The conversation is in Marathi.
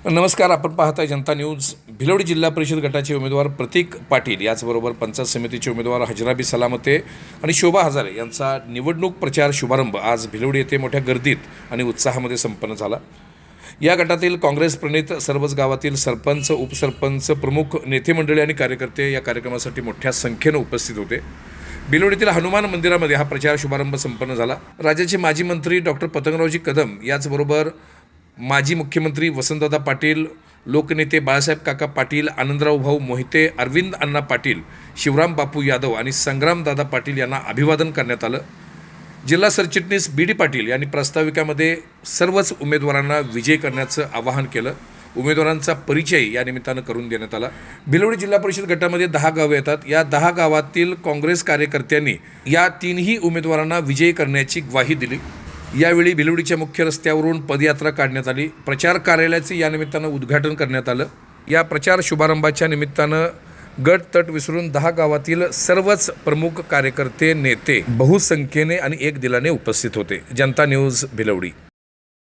नमस्कार. आपण पाहताय जनता न्यूज. भिलवडी जिल्हा परिषद गटाचे उमेदवार प्रतीक पाटील याचबरोबर पंचायत समितीचे उमेदवार हजराबी सलामते आणि शोभा हजारे यांचा निवडणूक प्रचार शुभारंभ आज भिलवडी येथे मोठ्या गर्दीत आणि उत्साहामध्ये संपन्न झाला. या गटातील काँग्रेस प्रणित सर्वच गावातील सरपंच, उपसरपंच, प्रमुख नेते मंडळी आणि कार्यकर्ते या कार्यक्रमासाठी मोठ्या संख्येने उपस्थित होते. भिलवडीतील हनुमान मंदिरामध्ये हा प्रचार शुभारंभ संपन्न झाला. राज्याचे माजी मंत्री डॉक्टर पतंगरावजी कदम याचबरोबर माजी मुख्यमंत्री वसंतदादा पाटील, लोकनेते बाळासाहेब काका पाटील, आनंदराव भाऊ मोहिते, अरविंद अण्णा पाटील, शिवराम बापू यादव आणि संग्रामदादा पाटील यांना अभिवादन करण्यात आलं. जिल्हा सरचिटणीस बी डी पाटील यांनी प्रास्ताविकामध्ये सर्वच उमेदवारांना विजय करण्याचं आवाहन केलं. उमेदवारांचा परिचय या निमित्तानं करून देण्यात आला. भिलवडी जिल्हा परिषद गटामध्ये 10 गावे येतात. या 10 गावातील काँग्रेस कार्यकर्त्यांनी या 3ही उमेदवारांना विजयी करण्याची ग्वाही दिली. यावेळी भिलवडीच्या मुख्य रस्त्यावरून पदयात्रा काढण्यात आली. प्रचार कार्यालयाचे या निमित्तानं उद्घाटन करण्यात आलं. या प्रचार शुभारंभाच्या निमित्तानं गट तट विसरून 10 गावातील सर्वच प्रमुख कार्यकर्ते, नेते बहुसंख्येने आणि एक दिलाने उपस्थित होते. जनता न्यूज भिलवडी.